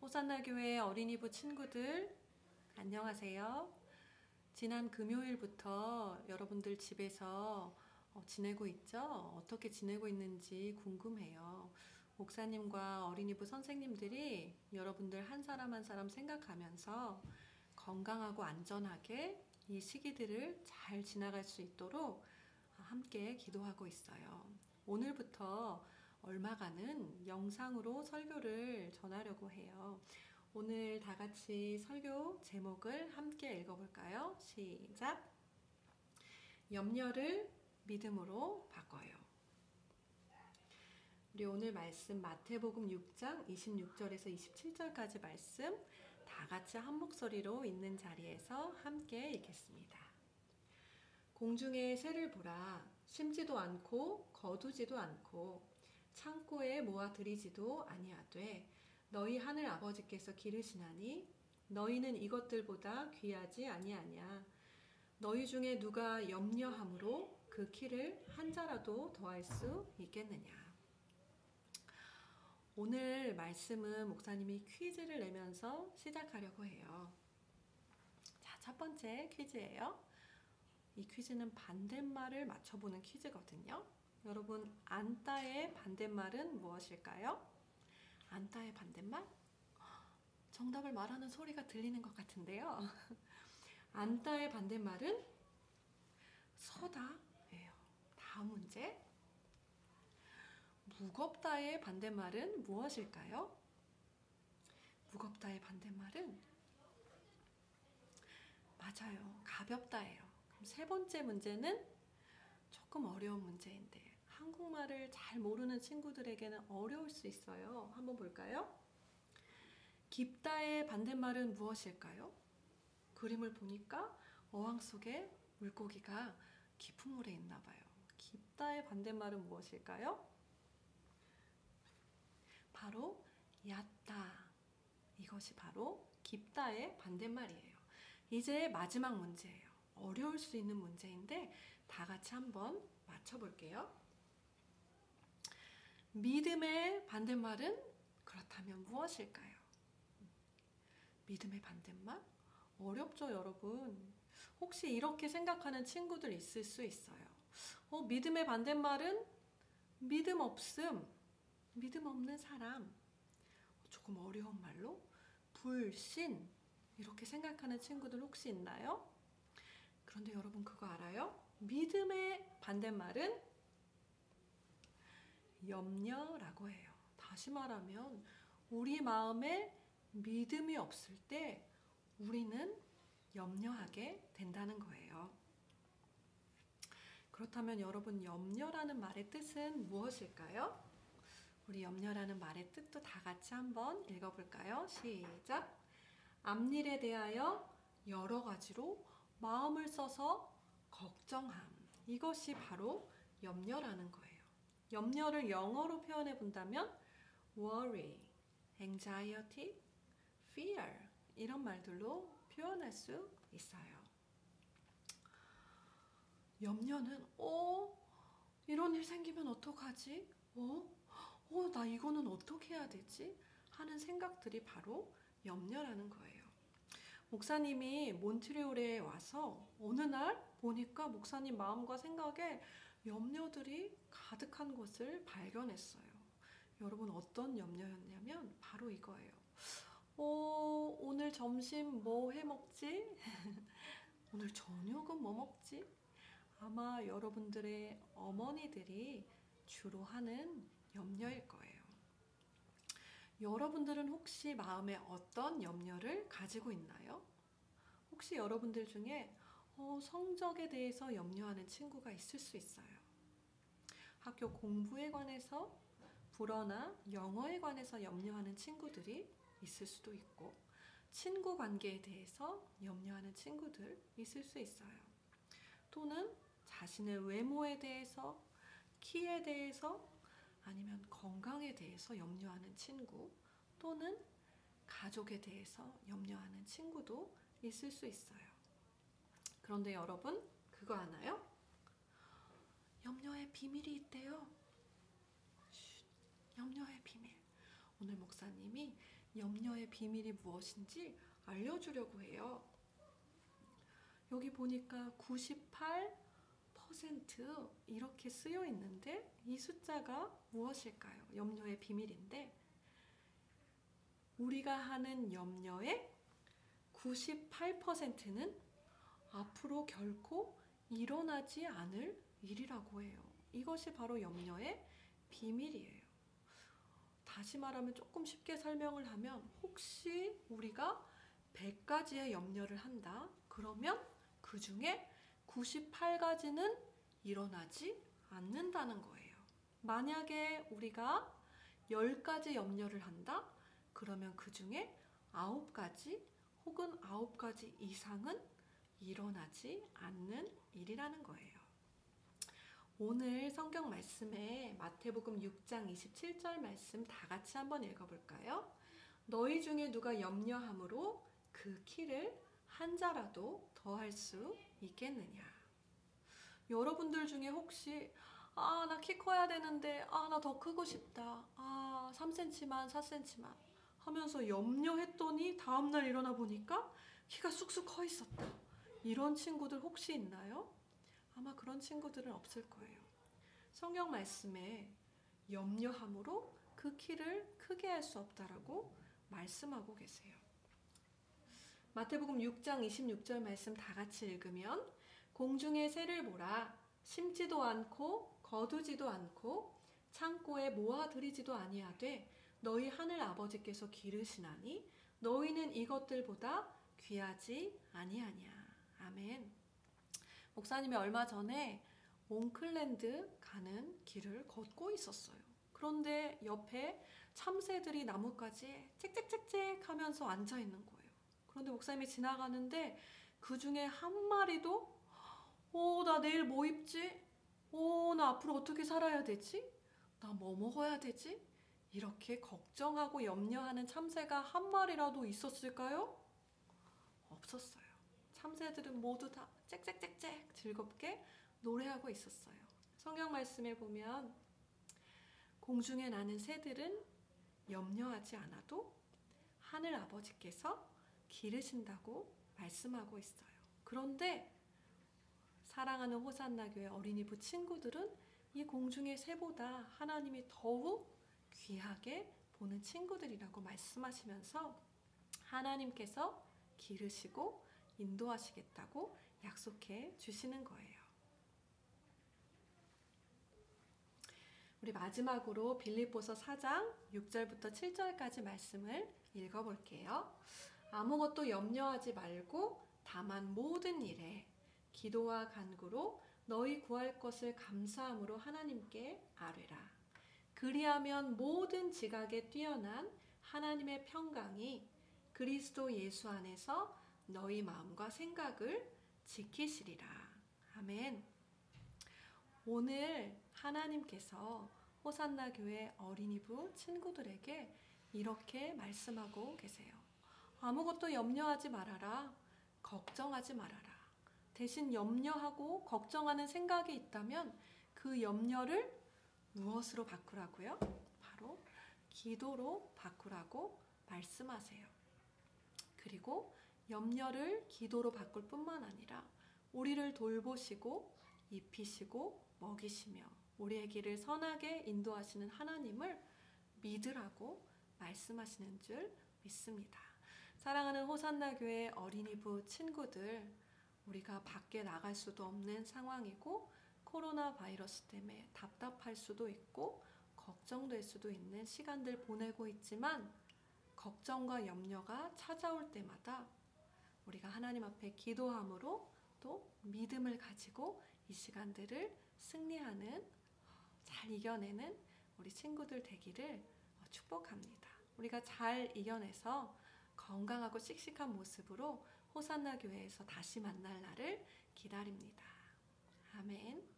호산나 교회 어린이부 친구들 안녕하세요. 지난 금요일부터 여러분들 집에서 지내고 있죠? 어떻게 지내고 있는지 궁금해요. 목사님과 어린이부 선생님들이 여러분들 한 사람 한 사람 생각하면서 건강하고 안전하게 이 시기들을 잘 지나갈 수 있도록 함께 기도하고 있어요. 오늘부터 얼마간은 영상으로 설교를 전하려고 해요. 오늘 다 같이 설교 제목을 함께 읽어볼까요? 시작! 염려를 믿음으로 바꿔요. 우리 오늘 말씀 마태복음 6장 26절에서 27절까지 말씀 다 같이 한 목소리로 있는 자리에서 함께 읽겠습니다. 공중의 새를 보라. 심지도 않고 거두지도 않고 창고에 모아 들이지도 아니하되 너희 하늘 아버지께서 기르시나니 너희는 이것들보다 귀하지 아니하냐. 너희 중에 누가 염려함으로 그 키를 한 자라도 더할 수 있겠느냐. 오늘 말씀은 목사님이 퀴즈를 내면서 시작하려고 해요. 자, 첫 번째 퀴즈예요. 이 퀴즈는 반대말을 맞춰보는 퀴즈거든요. 여러분, 안따의 반대말은 무엇일까요? 안따의 반대말? 정답을 말하는 소리가 들리는 것 같은데요. 안따의 반대말은 서다예요. 다음 문제. 무겁다의 반대말은 무엇일까요? 무겁다의 반대말은 맞아요. 가볍다예요. 그럼 세 번째 문제는 조금 어려운 문제인데 한국말을 잘 모르는 친구들에게는 어려울 수 있어요. 한번 볼까요? 깊다의 반대말은 무엇일까요? 그림을 보니까 어항 속에 물고기가 깊은 물에 있나 봐요. 깊다의 반대말은 무엇일까요? 바로 얕다. 이것이 바로 깊다의 반대말이에요. 이제 마지막 문제예요. 어려울 수 있는 문제인데 다 같이 한번 맞춰볼게요. 믿음의 반대말은 그렇다면 무엇일까요? 믿음의 반대말? 어렵죠, 여러분? 혹시 이렇게 생각하는 친구들 있을 수 있어요. 믿음의 반대말은 믿음 없음, 믿음 없는 사람. 조금 어려운 말로 불신, 이렇게 생각하는 친구들 혹시 있나요? 그런데 여러분 그거 알아요? 믿음의 반대말은 염려라고 해요. 다시 말하면 우리 마음에 믿음이 없을 때 우리는 염려하게 된다는 거예요. 그렇다면 여러분, 염려라는 말의 뜻은 무엇일까요? 우리 염려라는 말의 뜻도 다 같이 한번 읽어볼까요? 시작! 앞일에 대하여 여러 가지로 마음을 써서 걱정함. 이것이 바로 염려라는 거예요. 염려를 영어로 표현해 본다면 worry, anxiety, fear 이런 말들로 표현할 수 있어요. 염려는 이런 일 생기면 어떡하지? 나 이거는 어떻게 해야 되지? 하는 생각들이 바로 염려라는 거예요. 목사님이 몬트리올에 와서 어느 날 보니까 목사님 마음과 생각에 염려들이 가득한 것을 발견했어요. 여러분, 어떤 염려였냐면 바로 이거예요. 오늘 점심 뭐 해 먹지? 오늘 저녁은 뭐 먹지? 아마 여러분들의 어머니들이 주로 하는 염려일 거예요. 여러분들은 혹시 마음에 어떤 염려를 가지고 있나요? 혹시 여러분들 중에 성적에 대해서 염려하는 친구가 있을 수 있어요. 학교 공부에 관해서, 불어나 영어에 관해서 염려하는 친구들이 있을 수도 있고, 친구 관계에 대해서 염려하는 친구들 있을 수 있어요. 또는 자신의 외모에 대해서, 키에 대해서, 아니면 건강에 대해서 염려하는 친구, 또는 가족에 대해서 염려하는 친구도 있을 수 있어요. 그런데 여러분, 그거 아나요? 염려의 비밀이 있대요. 염려의 비밀. 오늘 목사님이 염려의 비밀이 무엇인지 알려주려고 해요. 여기 보니까 98% 이렇게 쓰여 있는데 이 숫자가 무엇일까요? 염려의 비밀인데 우리가 하는 염려의 98%는 앞으로 결코 일어나지 않을 일이라고 해요. 이것이 바로 염려의 비밀이에요. 다시 말하면 조금 쉽게 설명을 하면 혹시 우리가 100가지의 염려를 한다. 그러면 그 중에 98가지는 일어나지 않는다는 거예요. 만약에 우리가 10가지 염려를 한다. 그러면 그 중에 9가지 혹은 9가지 이상은 일어나지 않는 일이라는 거예요. 오늘 성경 말씀에 마태복음 6장 27절 말씀 다 같이 한번 읽어볼까요? 너희 중에 누가 염려함으로 그 키를 한 자라도 더할 수 있겠느냐? 여러분들 중에 혹시 나 키 커야 되는데 나 더 크고 싶다. 3cm만 4cm만 하면서 염려했더니 다음날 일어나 보니까 키가 쑥쑥 커 있었다. 이런 친구들 혹시 있나요? 아마 그런 친구들은 없을 거예요. 성경 말씀에 염려함으로 그 키를 크게 할 수 없다라고 말씀하고 계세요. 마태복음 6장 26절 말씀 다 같이 읽으면 공중의 새를 보라. 심지도 않고 거두지도 않고 창고에 모아들이지도 아니하되 너희 하늘 아버지께서 기르시나니 너희는 이것들보다 귀하지 아니하냐. 아멘. 목사님이 얼마 전에 몽클랜드 가는 길을 걷고 있었어요. 그런데 옆에 참새들이 나뭇가지에 짹짹짹짹 하면서 앉아 있는 거예요. 그런데 목사님이 지나가는데 그 중에 한 마리도 나 내일 뭐 입지? 나 앞으로 어떻게 살아야 되지? 나 뭐 먹어야 되지? 이렇게 걱정하고 염려하는 참새가 한 마리라도 있었을까요? 없었어요. 참새들은 모두 다 짹짹짹짹 즐겁게 노래하고 있었어요. 성경 말씀에 보면 공중에 나는 새들은 염려하지 않아도 하늘 아버지께서 기르신다고 말씀하고 있어요. 그런데 사랑하는 호산나 교회 어린이부 친구들은 이 공중의 새보다 하나님이 더욱 귀하게 보는 친구들이라고 말씀하시면서 하나님께서 기르시고 인도하시겠다고 약속해 주시는 거예요. 우리 마지막으로 빌립보서 4장 6절부터 7절까지 말씀을 읽어볼게요. 아무것도 염려하지 말고 다만 모든 일에 기도와 간구로 너희 구할 것을 감사함으로 하나님께 아뢰라. 그리하면 모든 지각에 뛰어난 하나님의 평강이 그리스도 예수 안에서 너희 마음과 생각을 지키시리라. 아멘. 오늘 하나님께서 호산나 교회 어린이부 친구들에게 이렇게 말씀하고 계세요. 아무것도 염려하지 말아라. 걱정하지 말아라. 대신 염려하고 걱정하는 생각이 있다면 그 염려를 무엇으로 바꾸라고요? 바로 기도로 바꾸라고 말씀하세요. 그리고 염려를 기도로 바꿀 뿐만 아니라 우리를 돌보시고 입히시고 먹이시며 우리의 길을 선하게 인도하시는 하나님을 믿으라고 말씀하시는 줄 믿습니다. 사랑하는 호산나 교회 어린이부 친구들, 우리가 밖에 나갈 수도 없는 상황이고 코로나 바이러스 때문에 답답할 수도 있고 걱정될 수도 있는 시간들 보내고 있지만 걱정과 염려가 찾아올 때마다 우리가 하나님 앞에 기도함으로 또 믿음을 가지고 이 시간들을 승리하는, 잘 이겨내는 우리 친구들 되기를 축복합니다. 우리가 잘 이겨내서 건강하고 씩씩한 모습으로 호산나 교회에서 다시 만날 날을 기다립니다. 아멘.